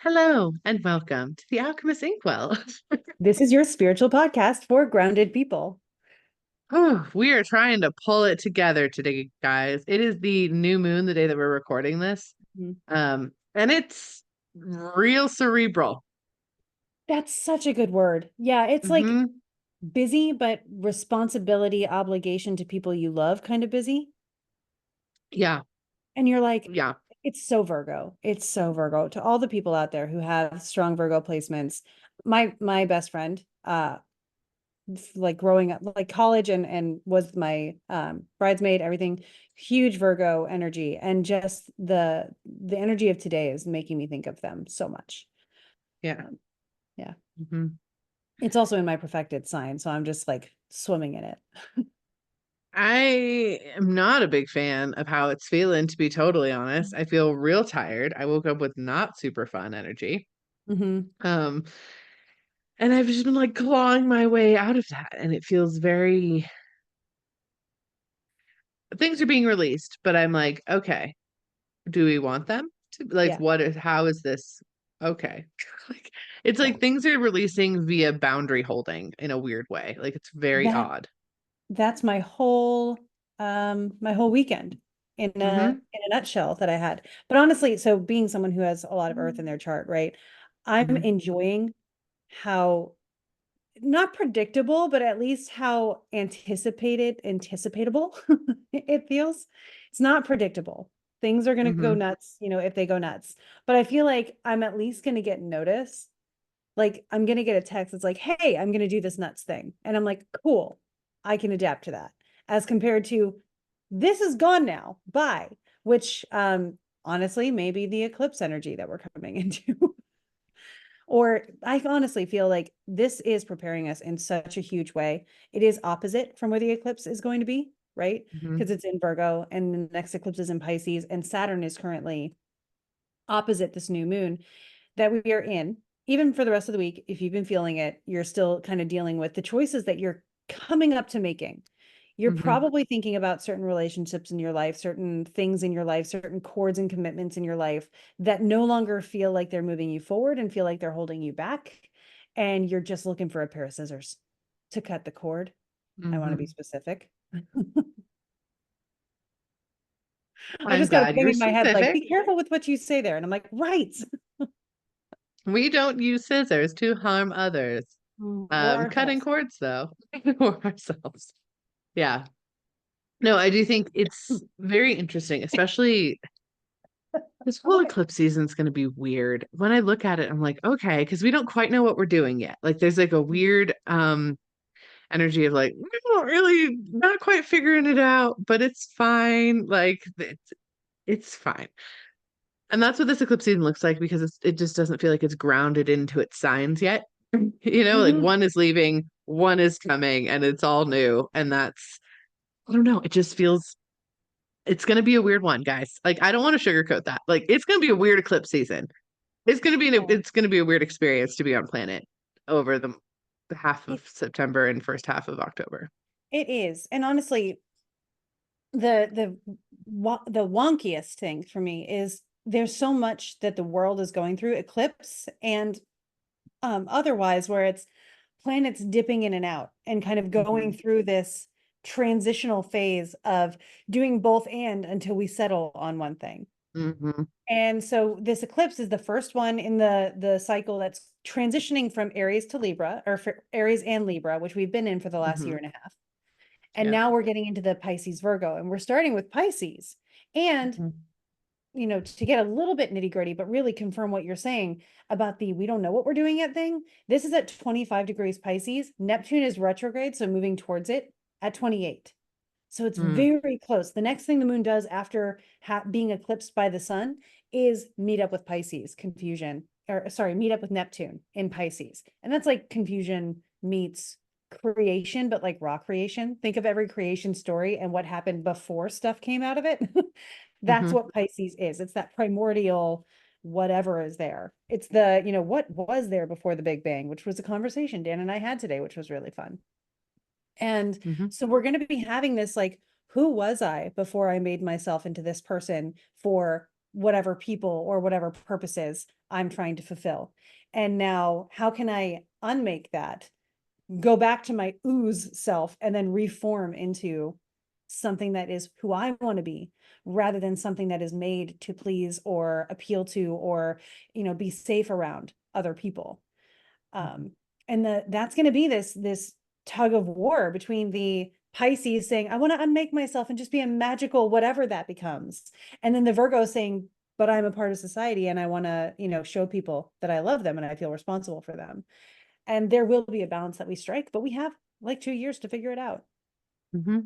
Hello and welcome to the Alchemist Inkwell. This is your spiritual podcast for grounded people. Oh, we are trying to pull it together today, guys. It is the new moon, the day that we're recording this. Mhm. And it's real cerebral. That's such a good word. Yeah, it's like Hmm. busy, but responsibility, obligation to people you love, kind of busy. Yeah, And you're like, yeah. it's so Virgo. It's so Virgo. To all the people out there who have strong Virgo placements, my best friend, like growing up, like college and was my bridesmaid, everything, huge Virgo energy. And just the energy of today is making me think of them so much. Yeah. Um, yeah. Hmm. It's also in my perfected sign, so I'm just like swimming in it. I am not a big fan of how it's feeling, to be totally honest. I feel real tired. I woke up with not super fun energy. Hmm. Um, and I've just been like clawing my way out of that. And it feels very, things are being released, but I'm like, okay, do we want them to like Yeah. what is how is this okay? Like it's Yeah. like things are releasing via boundary holding in a weird way. Like it's very That odd. that's my whole weekend Mm-hmm. in a nutshell that I had. But honestly, so being someone who has a lot of earth in their chart, right? I'm Mm-hmm. enjoying how not predictable, but at least how anticipatable it feels. It's not predictable. Things are going to go Mm-hmm. nuts, if they go nuts. But I feel like I'm at least going to get notice. Like I'm going to get a text that's like, "Hey, I'm going to do this nuts thing." And I'm like, "Cool. I can adapt to that." As compared to this is gone now. Bye. Which honestly, maybe the eclipse energy that we're coming into. Or I honestly feel like this is preparing us in such a huge way. It is opposite from where the eclipse is going to be, right? Mm-hmm. Because it's in Virgo and the next eclipse is in Pisces, and Saturn is currently opposite this new moon that we are in. Even for the rest of the week, if you've been feeling it, you're still kind of dealing with the choices that you're coming up to making. You're Mm-hmm. probably thinking about certain relationships in your life, certain things in your life, certain cords and commitments in your life that no longer feel like they're moving you forward and feel like they're holding you back. And you're just looking for a pair of scissors to cut the cord. I want to be Mm-hmm. specific. I I'm just got a glad thing you're in my head like, specific. be careful with what you say there. And I'm like, right. We don't use scissors to harm others. Or Cutting ourselves. cords though, or ourselves. Yeah. No, I do think it's very interesting, especially this whole eclipse season is going to be weird. When I look at it, I'm like, okay, because we don't quite know what we're doing yet. Like there's like a weird energy of like, we're not really not quite figuring it out, but it's fine. Like it's fine. And that's what this eclipse season looks like because it just doesn't feel like it's grounded into its signs yet. Like Mhm. one is leaving, one is coming, and it's all new. And that's, I don't know, it just feels it's gonna be a weird one, guys. Like I don't want to sugarcoat that. Like it's gonna be a weird eclipse season. It's gonna be a weird experience to be on planet over the half of It September and first half of October. it is. And honestly, the wonkiest thing for me is there's so much that the world is going through, eclipse and otherwise, where it's planets dipping in and out and kind of going Hmm. through this transitional phase of doing both and until we settle on one thing. Hmm. And so this eclipse is the first one in the cycle that's transitioning from Aries to Libra, or for Aries and Libra, which we've been in for the last Hmm. year and a half. And Yeah. now we're getting into the Pisces Virgo, and we're starting with Pisces. And Hmm. to get a little bit nitty gritty, but really confirm what you're saying about the we don't know what we're doing yet thing. This is at 25 degrees Pisces. Neptune is retrograde, so moving towards it at 28. So it's Mm. very close. The next thing the moon does after being eclipsed by the sun is meet up with Pisces, confusion, or sorry, meet up with Neptune in Pisces. And that's like confusion meets creation, but like raw creation. Think of every creation story and what happened before stuff came out of it. That's Hmm. what Pisces is. It's that primordial whatever is there. It's the, what was there before the Big Bang, which was a conversation Dan and I had today, which was really fun. And Hmm. so we're going to be having this like, who was I before I made myself into this person for whatever people or whatever purposes I'm trying to fulfill. And now how can I unmake that, go back to my ooze self, and then reform into something that is who I want to be, rather than something that is made to please or appeal to, or, be safe around other people. Um, and that's going to be this tug of war between the Pisces saying, I want to unmake myself and just be a magical, whatever that becomes. And then the Virgo saying, but I'm a part of society and I want to, show people that I love them and I feel responsible for them. And there will be a balance that we strike, but we have like 2 years to figure it out. Mm-hmm.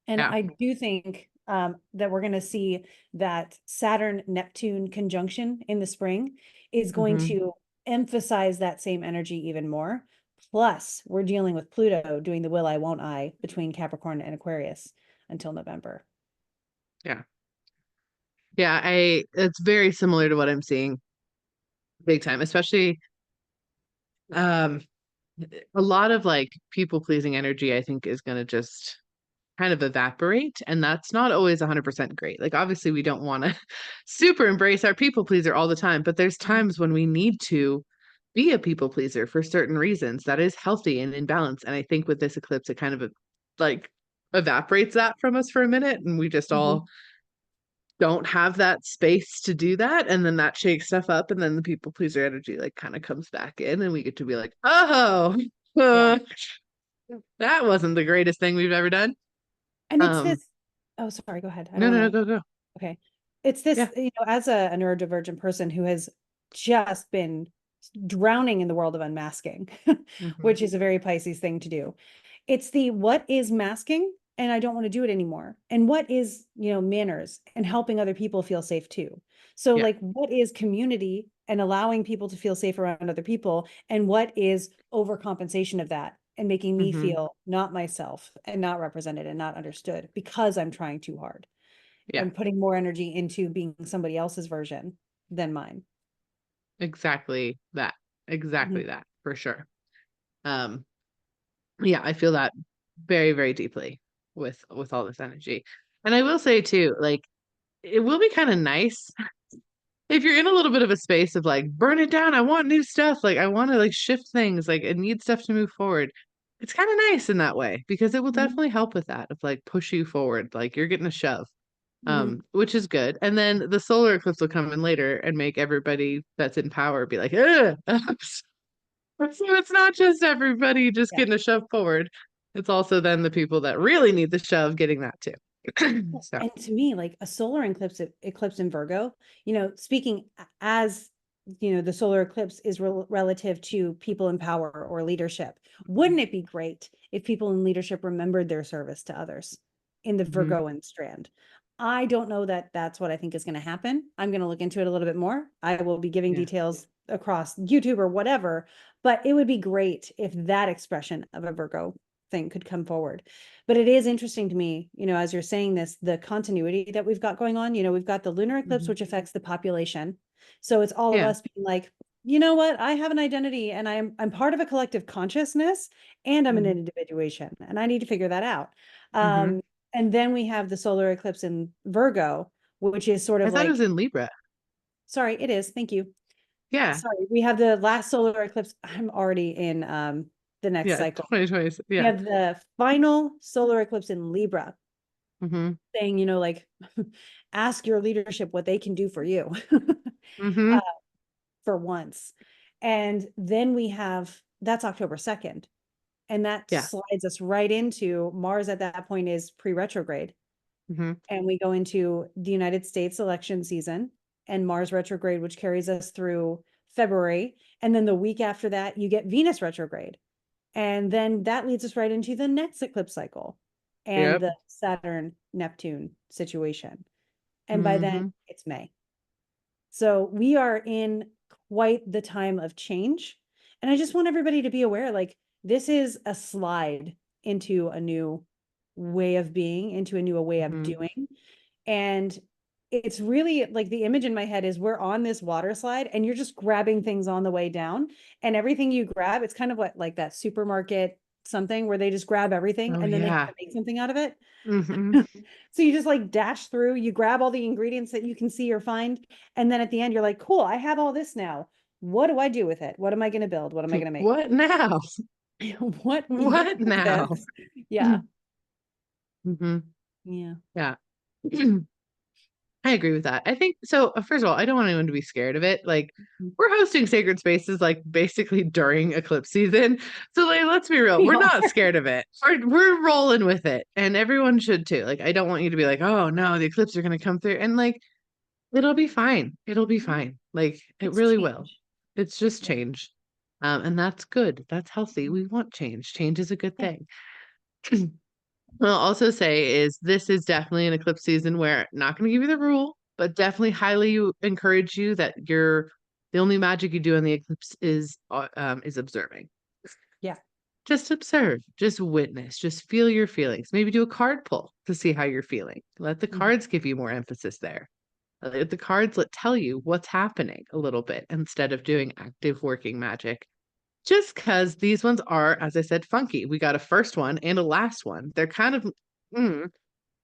And Yeah. I do think that we're going to see that Saturn-Neptune conjunction in the spring is going Mm-hmm. to emphasize that same energy even more. Plus, we're dealing with Pluto doing the will I, won't I between Capricorn and Aquarius until November. Yeah. Yeah. It's very similar to what I'm seeing big time, especially um a lot of like people pleasing energy, I think is going to just kind of evaporate. And that's not always 100% great. Like, obviously, we don't want to super embrace our people pleaser all the time, but there's times when we need to be a people pleaser for certain reasons that is healthy and in balance. And I think with this eclipse, it kind of like evaporates that from us for a minute. And we just Mhm. all don't have that space to do that. And then that shakes stuff up. And then the people pleaser energy like kind of comes back in and we get to be like, oh, Yeah. that wasn't the greatest thing we've ever done. And it's Um, this, oh, sorry, go ahead. I no, don't no, no, want to, go, go. okay. It's this, Yeah. as a neurodivergent person who has just been drowning in the world of unmasking, Hmm. which is a very Pisces thing to do. It's the what is masking and I don't want to do it anymore. And what is, manners and helping other people feel safe too. So Yeah. like what is community and allowing people to feel safe around other people, and what is overcompensation of that and making me Hmm. feel not myself and not represented and not understood because I'm trying too hard Yeah. and putting more energy into being somebody else's version than mine. Exactly that. Mhm. Exactly that, for sure. Um, yeah, I feel that very, very deeply with all this energy. And I will say too, like it will be kind of nice if you're in a little bit of a space of like, burn it down. I want new stuff. Like I want to like shift things. Like I need stuff to move forward. It's kind of nice in that way because it will Mhm. definitely help with that of like push you forward. Like you're getting a shove. Mhm. Which is good. And then the solar eclipse will come in later and make everybody that's in power be like, ugh. So it's not just everybody just Yeah. getting a shove forward. It's also then the people that really need the shove getting that too. So And to me, like a solar eclipse in Virgo, speaking as the solar eclipse is relative to people in power or leadership. Wouldn't it be great if people in leadership remembered their service to others in the mhm. Virgoan strand? I don't know that that's what I think is going to happen. I'm going to look into it a little bit more. I will be giving Yeah. details across YouTube or whatever, but it would be great if that expression of a Virgo thing could come forward. But it is interesting to me, as you're saying this, the continuity that we've got going on. We've got the lunar eclipse, Mhm. which affects the population. So it's all of Yeah. us being like, you know what? I have an identity and I'm part of a collective consciousness and I'm an Mhm. individuation and I need to figure that out. Mhm. And then we have the solar eclipse in Virgo, which is sort I of thought it was like, in Libra. sorry, it is. Thank you. Yeah. Sorry, we have the last solar eclipse. I'm already in the next Yeah. cycle. 2020. We Yeah. have the final solar eclipse in Libra, Hmm. saying, like, ask your leadership what they can do for you uh, Hmm. for once. And then we have that's October 2nd. And that Yeah. slides us right into Mars at that point is pre-retrograde. Hmm. And we go into the United States election season and Mars retrograde, which carries us through February. And then the week after that, you get Venus retrograde. And then that leads us right into the next eclipse cycle and Yep. the Saturn Neptune situation. And by then Hmm. it's May. So we are in quite the time of change. And I just want everybody to be aware, like this is a slide into a new way of being, into a new way of Hmm. doing. And it's really like the image in my head is we're on this water slide and you're just grabbing things on the way down. And everything you grab, it's kind of what like that supermarket something where they just grab everything Oh and then they have yeah. to make something out of it. Hmm. So you just like dash through, you grab all the ingredients that you can see or find, and then at the end you're like, cool, I have all this now. What do I do with it? What am I going to build? What am I going to make? What now? What even What is now? this? Yeah. Hmm. Yeah. Yeah. I agree with that. I think so. First of all, I don't want anyone to be scared of it. Like, we're hosting sacred spaces like basically during eclipse season. So like, let's be real. We We're are. not scared of it. We're rolling with it. And everyone should too. Like, I don't want you to be like, oh no, the eclipse are gonna come through. And like, it'll be fine. It'll be fine. Like, it It's really will. change. It's just Yeah. change. And that's good. That's healthy. We want change. Change is a good Yeah. thing. What I'll also say is this is definitely an eclipse season where not going to give you the rule, but definitely highly encourage you that the only magic you do on the eclipse is observing. Yeah. Just observe, just witness, just feel your feelings. Maybe do a card pull to see how you're feeling. Let the Mhm. cards give you more emphasis there. Let the cards tell you what's happening a little bit instead of doing active working magic. Just because these ones are, as I said, funky. We got a first one and a last one. They're kind of, the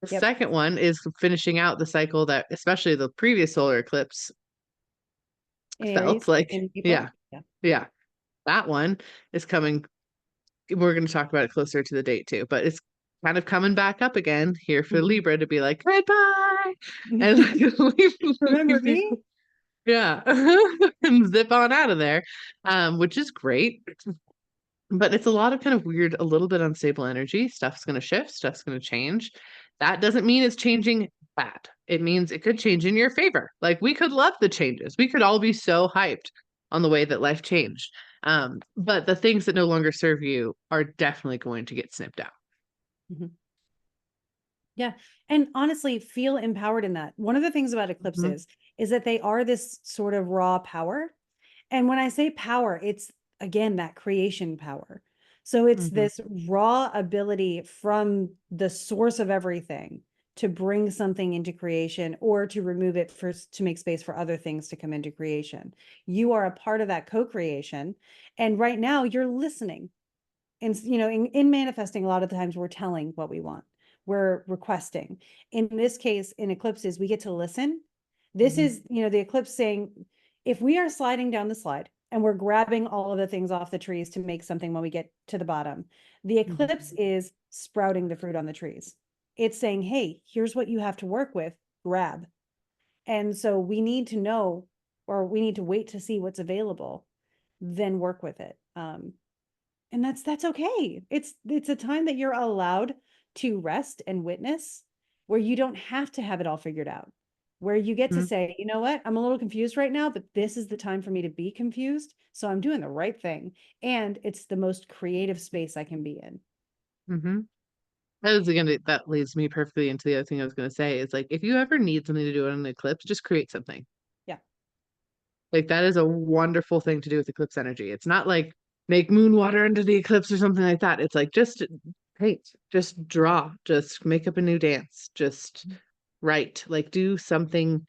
Yep. second one is finishing out the cycle that, especially the previous solar eclipse, In felt Aries like, in April. yeah, Yeah. yeah. That one is coming. We're going to talk about it closer to the date too, but it's kind of coming back up again here for Mhm. Libra to be like, goodbye. And like, Remember me? yeah, and zip on out of there, which is great. But it's a lot of kind of weird, a little bit unstable energy. Stuff's going to shift, stuff's going to change. That doesn't mean it's changing bad. It means it could change in your favor. Like we could love the changes. We could all be so hyped on the way that life changed. But the things that no longer serve you are definitely going to get snipped out. Mhm. Yeah. And honestly, feel empowered in that. One of the things about Mhm. eclipses is that they are this sort of raw power. And when I say power, it's again that creation power. So it's Mhm. this raw ability from the source of everything to bring something into creation or to remove it first to make space for other things to come into creation. You are a part of that co-creation. And right now you're listening. And in manifesting, a lot of the times we're telling what we want, we're requesting. In this case, in eclipses, we get to listen. This Mhm. is the eclipse saying, if we are sliding down the slide and we're grabbing all of the things off the trees to make something when we get to the bottom, the Mhm. eclipse is sprouting the fruit on the trees. It's saying, hey, here's what you have to work with, grab. And so we need to know, or we need to wait to see what's available, then work with it. And that's okay. It's a time that you're allowed to rest and witness, where you don't have to have it all figured out, where you get to Mhm. say, you know what, I'm a little confused right now, but this is the time for me to be confused, so I'm doing the right thing, and it's the most creative space I can be in. Mhm. That leads me perfectly into the other thing I was gonna say is like if you ever need something to do on an eclipse, just create something. Yeah. Like that is a wonderful thing to do with eclipse energy. It's not like make moon water into the eclipse or something like that. It's like just paint, just draw, just make up a new dance, just write, like do something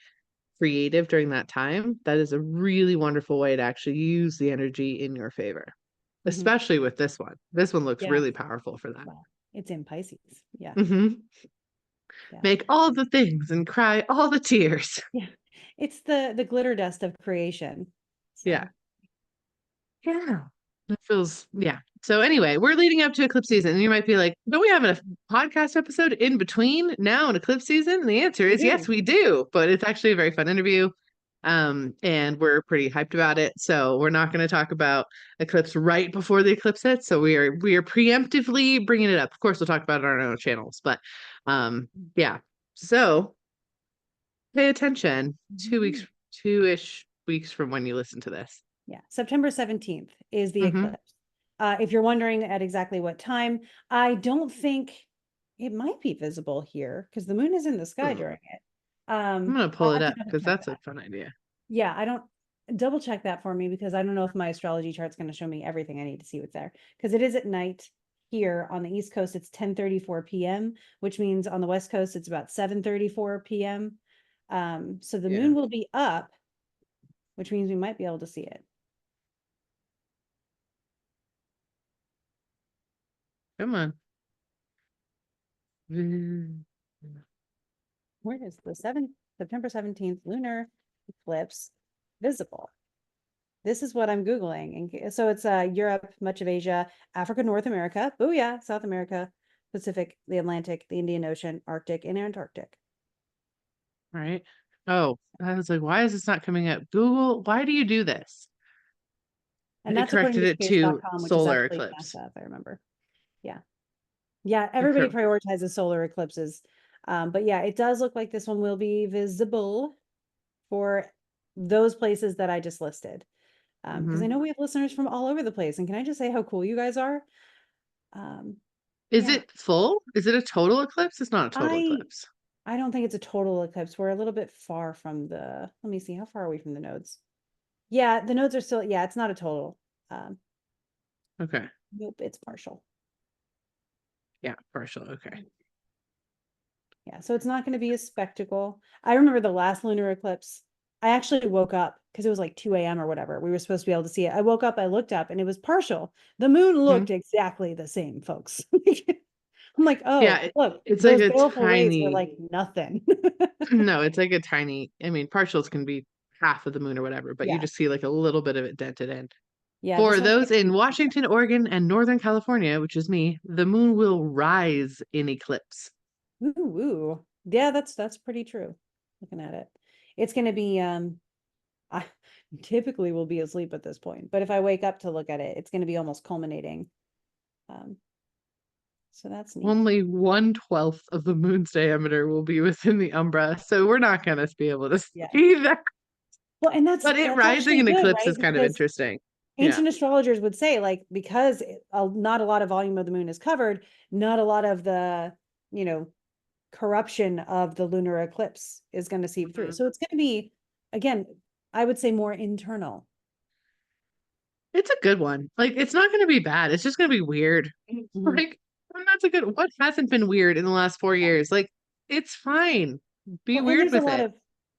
creative during that time. That is a really wonderful way to actually use the energy in your favor, Mhm. especially with this one. This one looks Yeah. really powerful for that. Well, it's in Pisces. Yeah. Hmm. Yeah. Make all the things and cry all the tears. Yeah. It's the glitter dust of creation. Yeah. So Yeah. That feels, yeah. So anyway, we're leading up to eclipse season, and you might be like, don't we have a podcast episode in between now and eclipse season? And the answer we is yes, do. we do, but it's actually a very fun interview. And we're pretty hyped about it. So we're not going to talk about eclipse right before the eclipse hits. So we are preemptively bringing it up. Of course, we'll talk about it on our own channels, but yeah. So pay attention Mhm. 2-ish weeks from when you listen to this. Yeah, September 17th is the Mm-hmm. eclipse. If you're wondering at exactly what time, I don't think it might be visible here because the moon is in the sky during it. I'm gonna I'll pull it have to up double because check that's a that. fun idea. Yeah, I don't double check that for me because I don't know if my astrology chart's going to show me everything I need to see what's there because it is at night here on the East Coast. It's 10:34 p.m., which means on the West Coast it's about 7:34 p.m. So the Yeah. moon will be up, which means we might be able to see it. Come on. Mm. Where is the September 17th lunar eclipse visible? This is what I'm Googling. And so it's Europe, much of Asia, Africa, North America, booyah, South America, Pacific, the Atlantic, the Indian Ocean, Arctic, and Antarctic. Right. Oh, I was like, why is this not coming up? Google, why do you do this? And It that's according corrected to it to space.com, which is solar actually eclipse. NASA, if I remember. Yeah. Yeah, It everybody cor- prioritizes solar eclipses. But yeah, it does look like this one will be visible for those places that I just listed. Because I Mhm. know we have listeners from all over the place. And can I just say how cool you guys are? Um, Is yeah, it full? Is it a total eclipse? It's not a total I eclipse. I don't think it's a total eclipse. We're a little bit far from the, let me see, how far are we from the nodes? Yeah, the nodes are still, yeah, it's not a total. Um, Okay. nope, it's partial. Yeah, partial. Okay. Yeah, so it's not going to be a spectacle. I remember the last lunar eclipse. I actually woke up because it was like 2 a.m. or whatever. We were supposed to be able to see it. I woke up, I looked up, and it was partial. The moon Mhm. looked exactly the same, folks. I'm like, Yeah, oh, look, it's like those a baleful rays were tiny, like nothing. no, it's like a tiny, I mean, partials can be half of the moon or whatever, but you Yeah, just see like a little bit of it dented in. yeah, this For one's those gonna in be, Washington, Oregon, and Northern California, which is me, the moon will rise in eclipse. ooh. Yeah, that's pretty true. Looking at it. It's gonna be I typically will be asleep at this point, but if I wake up to look at it, it's gonna be almost culminating. Um, so that's neat. Only 1/12 of the moon's diameter will be within the umbra, so we're not going to be able to Yeah. see that. Well, and But it that's rising actually in good, eclipse right? is kind of Because interesting. Yeah. ancient astrologers would say, like, because not a lot of volume of the moon is covered, not a lot of the, you know, corruption of the lunar eclipse is going to seep through. Mhm. So it's going to be, again, I would say more internal. It's a good one. Like, it's not going to be bad. It's just going to be weird. Mhm. Like, and that's a good. What hasn't been weird in the last 4 years? Like, it's fine. Be Well, and weird with it.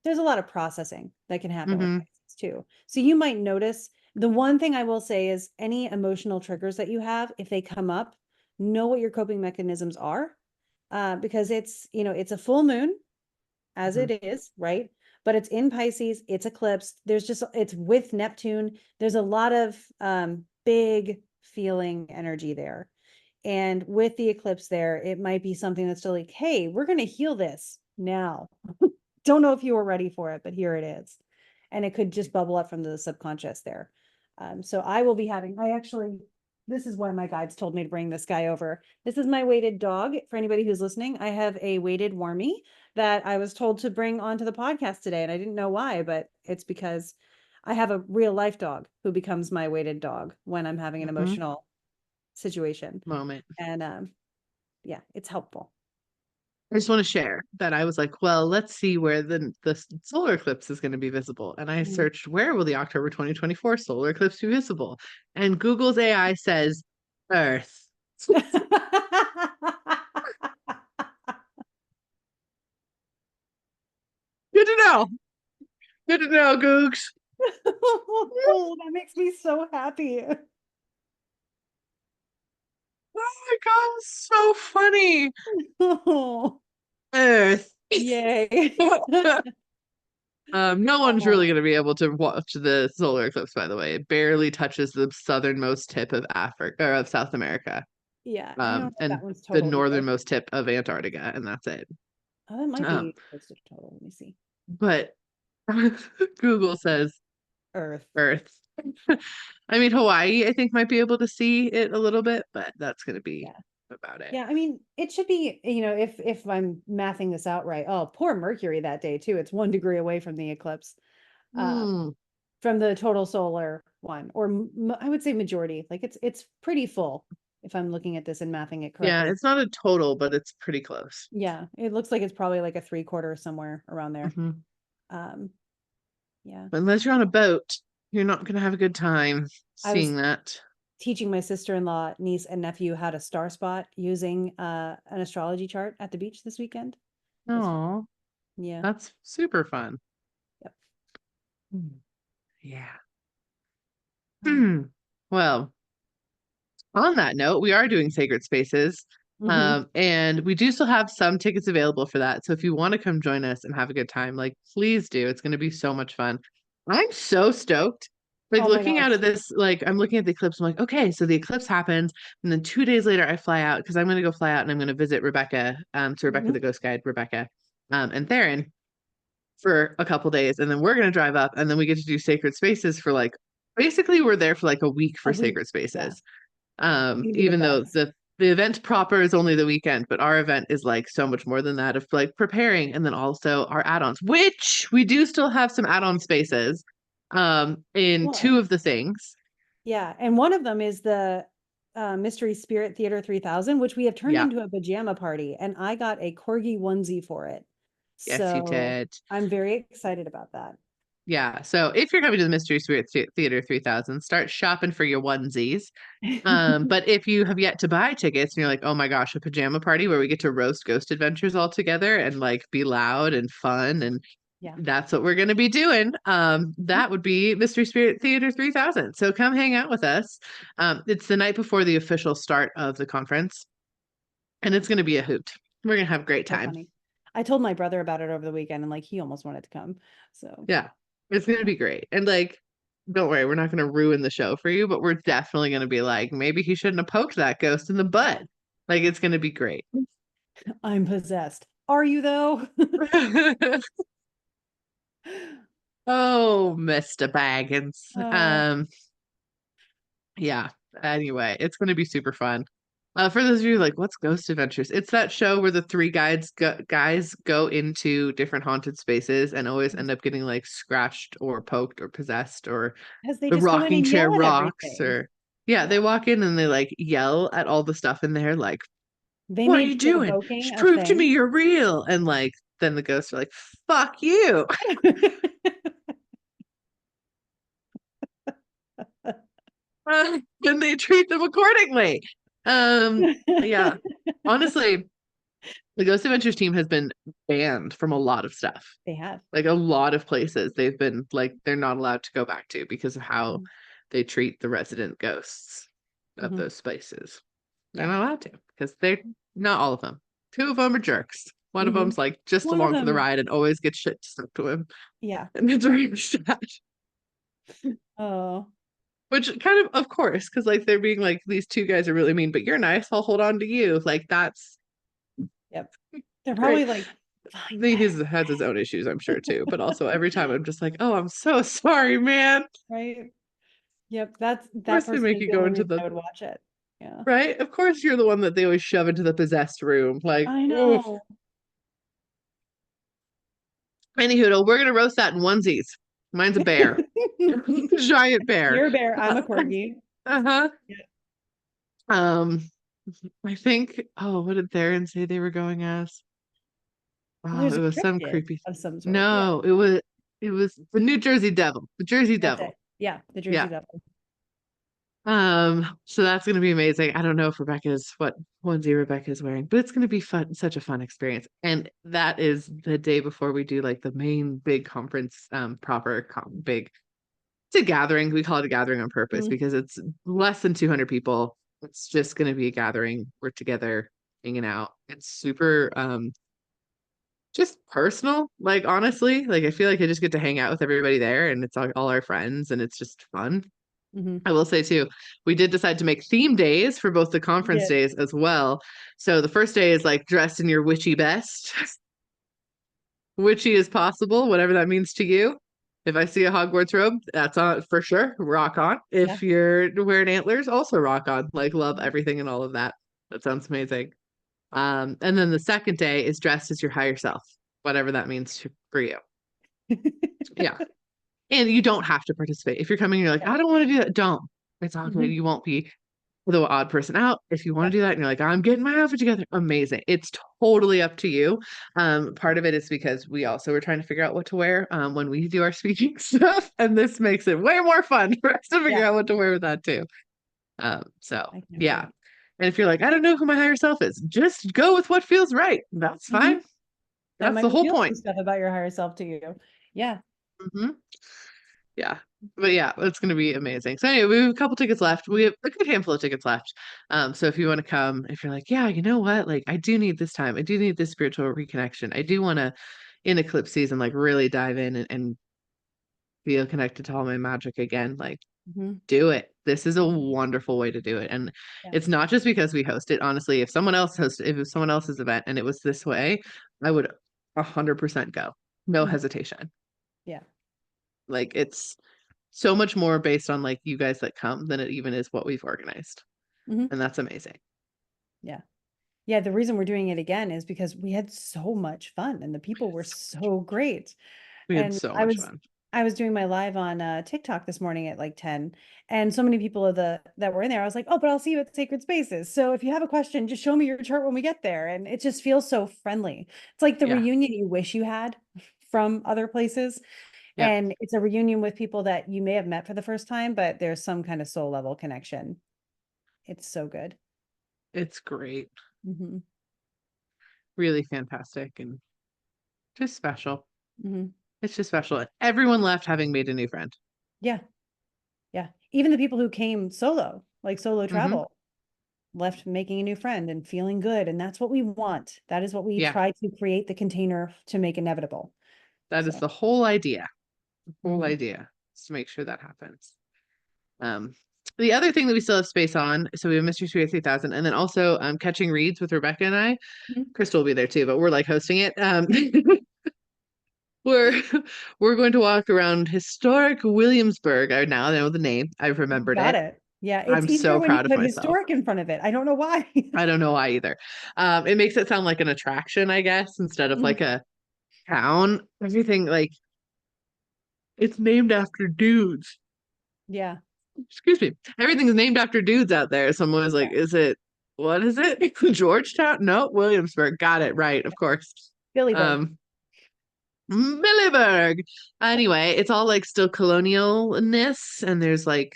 there's a lot of processing that can happen with Hmm. Pisces too. So you might notice the one thing I will say is any emotional triggers that you have, if they come up, know what your coping mechanisms are. Because it's, it's a full moon as Hmm. it is, right? But it's in Pisces, it's eclipsed. It's with Neptune. There's a lot of big feeling energy there. And with the eclipse there, it might be something that's still like, hey, we're going to heal this now. Don't know if you were ready for it, but here it is. And it could just bubble up from the subconscious there. So I will be having, this is why my guides told me to bring this guy over. This is my weighted dog. For anybody who's listening, I have a weighted Warmie that I was told to bring onto the podcast today. And I didn't know why, but it's because I have a real life dog who becomes my weighted dog when I'm having an Hmm. emotional situation. Moment. And yeah, it's helpful. I just want to share that I was like, well, let's see where the solar eclipse is going to be visible. And I Mhm. searched where will the October 2024 solar eclipse be visible? And Google's AI says Earth. Good to know. Good to know, Googs. Oh, that makes me so happy. Oh my god, it's so funny. Oh, Earth. yay. No one's really Oh, going to be able to watch the solar eclipse, by the way. It barely touches the southernmost tip of Africa or of South America, yeah, I don't know if and that one's the total either. northernmost tip of Antarctica, and that's it. Oh, that might Um, be close to total. Let me see. but Google says Earth. Earth. I mean, Hawaii, I think, might be able to see it a little bit, but that's going to be Yeah. about it. Yeah, I mean, it should be, if I'm mathing this out right. Oh, poor Mercury that day too. It's 1 degree away from the eclipse, uh, Hmm. from the total solar one, or I would say majority. Like it's pretty full if I'm looking at this and mathing it Yeah, correctly. it's not a total, but it's pretty close. Yeah, it looks like it's probably like a 3/4 somewhere around there. Hmm. Um, yeah. But unless you're on a boat, you're not going to have a good time I was seeing that. teaching my sister-in-law, niece, and nephew how to star spot using an astrology chart at the beach this weekend. It was fun. Oh, Yeah. that's super fun. Yep. Hmm. Yeah. Um, Well, on that note, we are doing Sacred Spaces. Hmm. And we do still have some tickets available for that. So if you want to come join us and have a good time, like please do. It's going to be so much fun. I'm so stoked. Like Oh my looking out gosh. at this, like I'm looking at the eclipse. I'm like, okay, so the eclipse happens, and then 2 days later I fly out because I'm going to go fly out and I'm going to visit Rebecca, to Rebecca Hmm. the Ghost Guide, Rebecca, and Theron for a couple days, and then we're going to drive up, and then we get to do Sacred Spaces for like basically we're there for like a week A for week. Sacred Yeah. Spaces. It's gonna be the Even though best. the event proper is only the weekend, but our event is like so much more than that of like preparing, and then also our add-ons, which we do still have some add-on spaces in Well, two of the things. yeah. And one of them is the Mystery Spirit Theater 3000, which we have turned Yeah. into a pajama party. And I got a corgi onesie for it. Yes, you So did. I'm very excited about that. Yeah. So if you're coming to the Mystery Spirit Theater 3000, start shopping for your onesies. But if you have yet to buy tickets and you're like, oh my gosh, a pajama party where we get to roast ghost adventures all together and like be loud and fun, and Yeah. that's what we're going to be doing. That would be Mystery Spirit Theater 3000. So come hang out with us. It's the night before the official start of the conference, and it's going to be a hoot. We're going to have a great So time. funny. I told my brother about it over the weekend and like he almost wanted to come. So Yeah, it's going to be great. And like, don't worry, we're not going to ruin the show for you, but we're definitely going to be like, maybe he shouldn't have poked that ghost in the butt. Like, it's going to be great. I'm possessed. Are you though? Oh, Mr. Baggins. Uh, Yeah. Anyway, it's going to be super fun. For those of you like, what's Ghost Adventures? It's that show where the three guys go into different haunted spaces and always end up getting like scratched or poked or possessed, or because they the just go in rocking and chair yell at rocks, everything. or yeah, they Yeah. walk in and they like yell at all the stuff in there, like, They what are you made doing? provoking Just a prove to me thing. you're real. And like, then the ghosts are like, fuck you. And they treat them accordingly. Yeah. Honestly, the Ghost Adventures team has been banned from a lot of stuff. They have. Like a lot of places they've been like they're not allowed to go back to because of how Mhm. they treat the resident ghosts of Mhm. those spaces. They're Yeah. not allowed to because they're not all of them. Two of them are jerks. One of Hmm. them's like just One of along for the them, ride and always gets shit stuck to him. yeah. And it's very sad. Oh, Which kind of course, because like they're being like, these two guys are really mean, but you're nice, I'll hold on to you. Like that's yep. They're great. probably like, fine. He has his own issues, I'm sure too. But also every time I'm just like, oh, I'm so sorry, man. Of Right. Yep. That's that course they person make is you the go only into reason the I would watch it. Yeah. right. Of course you're the one that they always shove into the possessed room. Like, I oof. know. Anywho, we're gonna roast that in onesies. Mine's a bear. Giant bear. You're a bear. I'm a corgi. Uh-huh. Yeah. Um, I think, oh, what did Theron say they were going as? Well, Oh, there's it a was some cryptid creepy. of some sort. Yeah. No, it was the New Jersey Devil. The Jersey That's it. Devil. Yeah. The Jersey Yeah. Devil. So that's gonna be amazing. I don't know if Rebecca's what onesie Rebecca's wearing, but it's gonna be fun, such a fun experience. And that is the day before we do like the main big conference, big. It's a gathering. We call it a gathering on purpose Mm. because it's less than 200 people. It's just gonna be a gathering. We're together, hanging out. It's super just personal. Like honestly, like I feel like I just get to hang out with everybody there, and it's all our friends, and it's just fun. Hmm. I will say too, we did decide to make theme days for both the We conference did. days as well. So the first day is like dressed in your witchy best, witchy as possible, whatever that means to you. If I see a Hogwarts robe, that's on for sure. Rock on. Yeah. If you're wearing antlers, also rock on. Like love everything and all of that. That sounds amazing. And then the second day is dressed as your higher self, whatever that means for you. Yeah. And you don't have to participate. If you're coming, you're like, Yeah. I don't want to do that. Don't. It's all good. Hmm. You won't be the odd person out. If you want Yeah. to do that and you're like, I'm getting my outfit together, amazing. It's totally up to you. Part of it is because we also were trying to figure out what to wear when we do our speaking stuff. And this makes it way more fun for us to figure Yeah. out what to wear with that too. So I can yeah. agree. And if you're like, I don't know who my higher self is, just go with what feels right. That's Hmm. fine. That That's might the whole reveal some point. stuff about your higher self to you. Yeah. Hmm. Yeah. But yeah, it's going to be amazing. So anyway, we have a couple tickets left. We have a good handful of tickets left. So if you want to come, if you're like, yeah, you know what? Like, I do need this time. I do need this spiritual reconnection. I do want to, in eclipse season, like really dive in and feel connected to all my magic again. Like, Mhm. do it. This is a wonderful way to do it. And Yeah. it's not just because we host it. Honestly, if someone else hosted, if it was someone else's event and it was this way, I would 100% go. No Mhm. hesitation. Yeah. Like, it's so much more based on like you guys that come than it even is what we've organized. Mhm. And that's amazing. Yeah. Yeah, the reason we're doing it again is because we had so much fun and the people were so great. We had And so I much was fun. I was doing my live on TikTok this morning at like 10, and so many people of the that were in there. I was like, "Oh, but I'll see you at Sacred Spaces. So if you have a question, just show me your chart when we get there." And it just feels so friendly. It's like the Yeah. reunion you wish you had from other places. Yep. And it's a reunion with people that you may have met for the first time, but there's some kind of soul level connection. It's so good. It's great. Hmm. Really fantastic and just special. Hmm. It's just special. And everyone left having made a new friend. Yeah. Yeah. Even the people who came solo, like solo Hmm. travel, left making a new friend and feeling good. And that's what we want. That is what we Yeah. try to create the container to make inevitable. That is So, the whole idea. The whole mhm. idea is to make sure that happens. Um, the other thing that we still have space on, so we have Mystery Studio 3000, and then also Catching Reads with Rebecca and I. Mhm. Crystal will be there too, but we're like hosting it. We're we're going to walk around historic Williamsburg. I now know the name. I've remembered Got it. it. Yeah. It's I'm easier so when you proud of put myself. historic in front of it. I don't know why. I don't know why either. It makes it sound like an attraction, I guess, instead of Mhm. like a town. Everything like it's named after dudes. Yeah. Excuse me. Everything's named after dudes out there. Someone was like, Yeah. "Is it what is it? Georgetown? No, Williamsburg. Got it right, of course." Billyburg. Um, Milliberg. Anyway, it's all like still colonialness, and there's like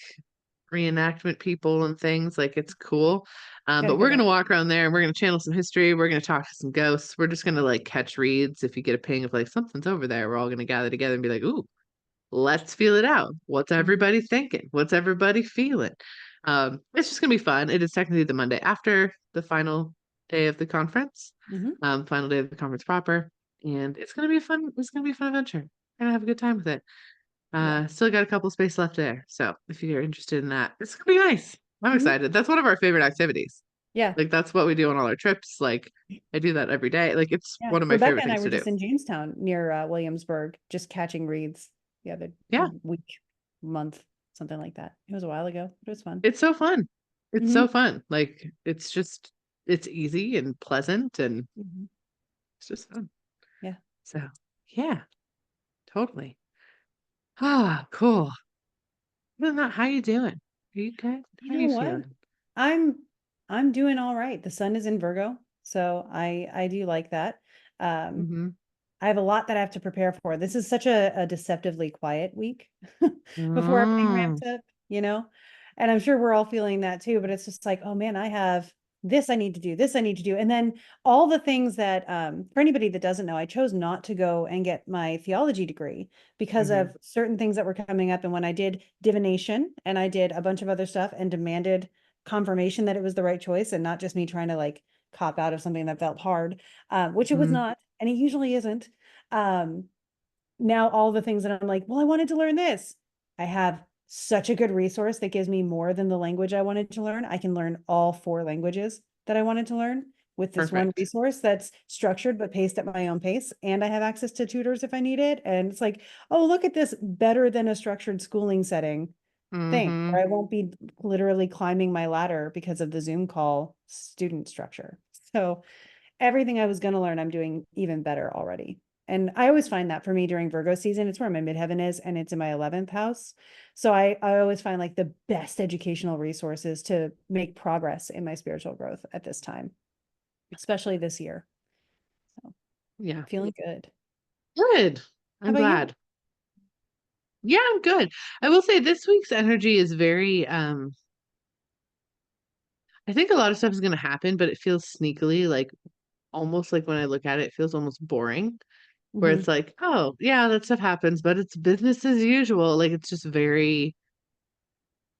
reenactment people and things. Like it's cool. Gotta But go we're there. gonna walk around there and we're gonna channel some history. We're gonna talk to some ghosts. We're just gonna like catch reads. If you get a ping of like something's over there, we're all gonna gather together and be like, ooh, let's feel it out. What's Mhm. everybody thinking? What's everybody feeling? It's just gonna be fun. It is technically the Monday after the final day of the conference, Mhm. final day of the conference proper, and it's gonna be fun. It's gonna be a fun adventure. We're gonna have a good time with it. Yeah. Still got a couple space left there, so if you're interested in that, it's gonna be nice. I'm Mhm. excited. That's one of our favorite activities. Yeah. Like that's what we do on all our trips. Like I do that every day. Like it's Yeah. one of my Rebecca favorite and I things were to do. just in Jamestown near Williamsburg, just catching reeds the other Yeah, week, month, something like that. It was a while ago. It was fun. it's so fun. It's so Hmm. fun. Like it's just it's easy and pleasant and Hmm. it's just fun. Yeah. So yeah, totally. Ah, cool. Other than that, how you doing? Are you good? You How are know you what? feeling? I'm I'm doing all right. The sun is in Virgo, so I do like that. Um, Mm-hmm. I have a lot that I have to prepare for. This is such a deceptively quiet week before everything Mm, ramps up, you know? And I'm sure we're all feeling that too, but it's just like, oh man, I have this I need to do, this I need to do. And then all the things that for anybody that doesn't know, I chose not to go and get my theology degree because mm-hmm. of certain things that were coming up. And when I did divination and I did a bunch of other stuff and demanded confirmation that it was the right choice and not just me trying to like cop out of something that felt hard, which it was Mm-hmm. not, and it usually isn't. Um, Now all the things that I'm like, well, I wanted to learn this. I have such a good resource that gives me more than the language I wanted to learn. I can learn all four languages that I wanted to learn with this one Perfect. resource that's structured but paced at my own pace. And I have access to tutors if I need it. And it's like, oh, look at this better than a structured schooling setting thing Mm-hmm. where I won't be literally climbing my ladder because of the Zoom call student structure. So everything I was going to learn, I'm doing even better already. And I always find that for me during Virgo season, it's where my midheaven is and it's in my 11th house. So I always find like the best educational resources to make progress in my spiritual growth at this time, especially this year. So Yeah. feeling good. Good. How I'm about you? glad. Yeah, I'm good. I will say this week's energy is very I think a lot of stuff is going to happen, but it feels sneakily like almost like when I look at it, it feels almost boring. where Mhm. it's like, oh, yeah, that stuff happens, but it's business as usual. Like it's just very,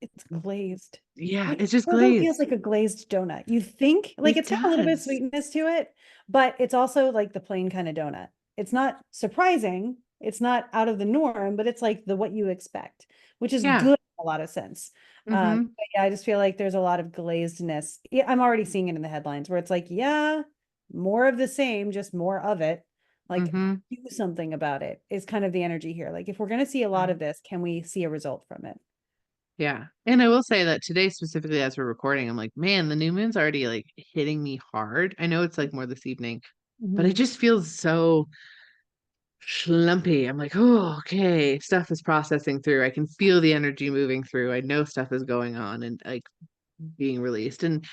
It's glazed. yeah, Like it's just Virgo feels glazed. like a glazed donut. You think like It it's got a little bit of does. sweetness to it, but it's also like the plain kind of donut. It's not surprising. It's not out of the norm, but it's like the what you expect, which is Yeah. good in a lot of sense. Mm-hmm. But yeah, I just feel like there's a lot of glazedness. Yeah, I'm already seeing it in the headlines where it's like, yeah, more of the same, just more of it. Like Mm-hmm. do something about it is kind of the energy here. Like if we're going to see a lot of this, can we see a result from it? Yeah. And I will say that today, specifically as we're recording, I'm like, man, the new moon's already like hitting me hard. I know it's like more this evening, but it Mhm. just feels so schlumpy. I'm like, oh, okay, stuff is processing through. I can feel the energy moving through. I know stuff is going on and like being released and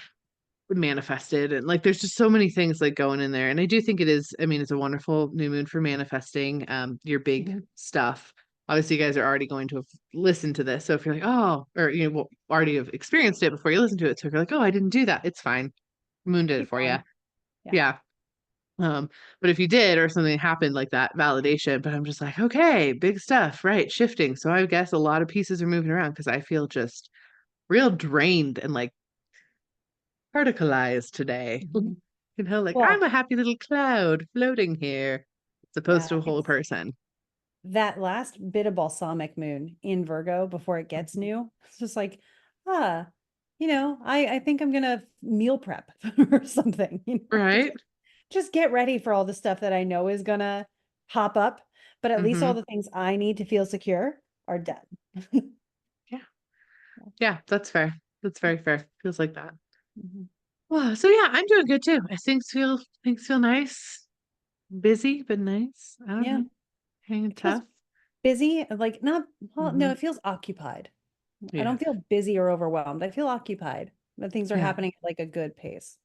manifested. And like, there's just so many things like going in there. And I do think it is, I mean, it's a wonderful new moon for manifesting your big Mhm. stuff. Obviously, you guys are already going to have listened to this. So if you're like, oh, or you know, well, already have experienced it before you listen to it. So if you're like, oh, I didn't do that, it's fine. Moon did it Keep for you. going. Yeah. Yeah. But if you did or something happened like that, validation. But I'm just like, okay, big stuff, right? Shifting. So I guess a lot of pieces are moving around because I feel just real drained and like particleized today. Mhm. You know, like I'm Well, a happy little cloud floating here, as opposed yeah, to a whole it's person. that last bit of balsamic moon in Virgo before it gets new. It's just like, ah, I think I'm gonna meal prep or something, Right? just get ready for all the stuff that I know is gonna pop up, but at least all Mm-hmm. the things I need to feel secure are done. Yeah. Yeah, that's fair. That's very fair. Feels like that. Mhm. Wow. So yeah, I'm doing good too. I things feel nice. Busy, but nice. I don't Yeah, know. Hanging it feels tough. busy, like not, well, no, Mm-hmm. it feels occupied. I Yeah. don't feel busy or overwhelmed. I feel occupied, that things are Yeah. happening at like a good pace.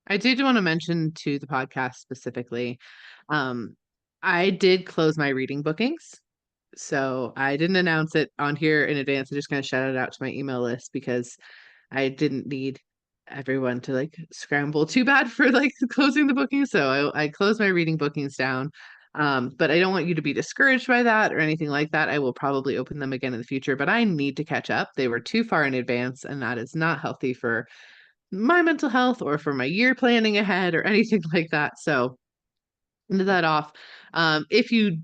I did want to mention to the podcast specifically, um, I did close my reading bookings. So I didn't announce it on here in advance. I just kind of shouted it out to my email list because I didn't need everyone to like scramble too bad for like closing the booking. So I closed my reading bookings down. But I don't want you to be discouraged by that or anything like that. I will probably open them again in the future, but I need to catch up. They were too far in advance, and that is not healthy for my mental health or for my year planning ahead or anything like that. So end that off. If you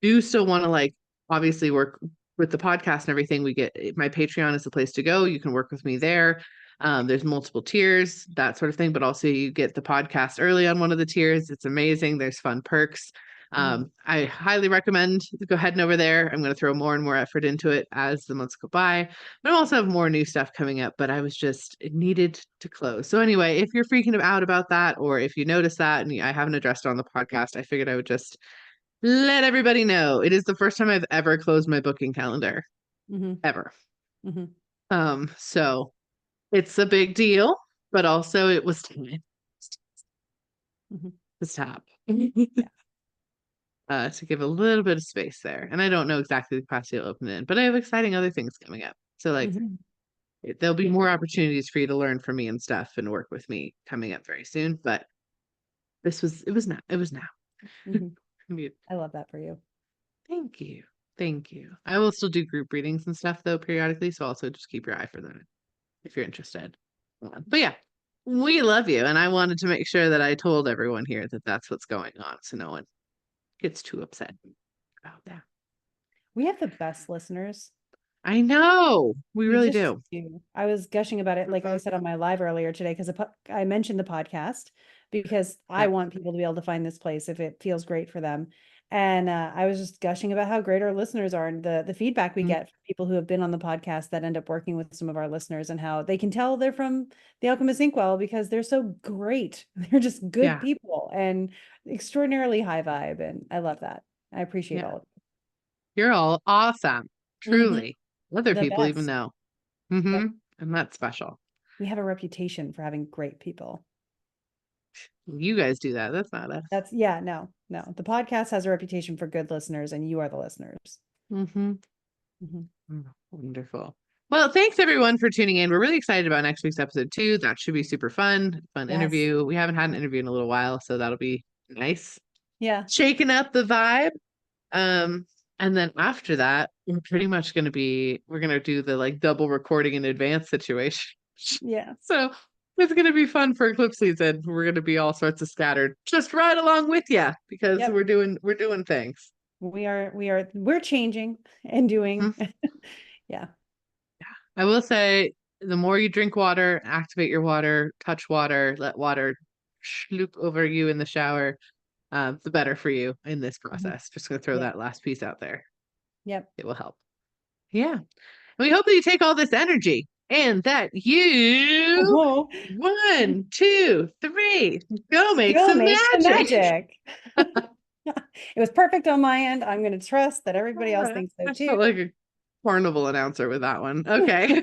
do still want to like obviously work with the podcast and everything, we get my Patreon is the place to go. You can work with me there. There's multiple tiers, that sort of thing, but also you get the podcast early on one of the tiers. It's amazing. There's fun perks. Mhm. I highly recommend go heading over there. I'm going to throw more and more effort into it as the months go by. But I also have more new stuff coming up, but I was just, it needed to close. So anyway, if you're freaking out about that, or if you notice that and I haven't addressed it on the podcast, I figured I would just let everybody know. It is the first time I've ever closed my booking calendar, Mhm. ever. Mhm. So it's a big deal, but also it was time Mhm. to stop. Yeah. To give a little bit of space there. And I don't know exactly the capacity to open it in, but I have exciting other things coming up. So like Mhm. there'll be more opportunities for you to learn from me and stuff and work with me coming up very soon. But it was now. Mhm. I mean, I love that for you. thank you. Thank you. I will still do group readings and stuff though periodically. So also just keep your eye for that if you're interested. But yeah, we love you. And I wanted to make sure that I told everyone here that that's what's going on. So no one gets too upset about that. We have the best listeners. I know. We We really just do. do. I was gushing about it, like I said on my live earlier today, because I mentioned the podcast because I Yeah. want people to be able to find this place if it feels great for them. And I was just gushing about how great our listeners are and the feedback we Mm, get from people who have been on the podcast that end up working with some of our listeners and how they can tell they're from the Alchemist Inkwell because they're so great. They're just good yeah. people and extraordinarily high vibe. And I love that. I appreciate Yeah. all of You're all awesome. it. Mhm. Truly. Other The people even best. know. Yep. And that's special. We have a reputation for having great people. You guys do that. That's not us. That's yeah, no, no. The podcast has a reputation for good listeners, and you are the listeners. Mm-hmm. Mhm. Wonderful. Well, thanks everyone for tuning in. We're really excited about next week's episode too. That should be super fun. Fun Yes. interview. We haven't had an interview in a little while, so that'll be nice. Yeah. shaking up the vibe. And then after that, we're pretty much we're gonna do the like double recording in advance situation. Yeah. So it's gonna be fun for eclipse season. We're gonna be all sorts of scattered, just right along with you because Yep. we're doing things. We're changing and doing. Mhm. Yeah. I will say the more you drink water, activate your water, touch water, let water sloop over you in the shower, the better for you in this Mhm. process. Just gonna throw Yeah. that last piece out there. Yep. It will help. Yeah. And we hope that you take all this energy and that you Oh, 1, 2, 3, go make go some make some magic. magic. It was perfect on my end. I'm going to trust that everybody else thinks so I too. felt like a carnival announcer with that one. Okay.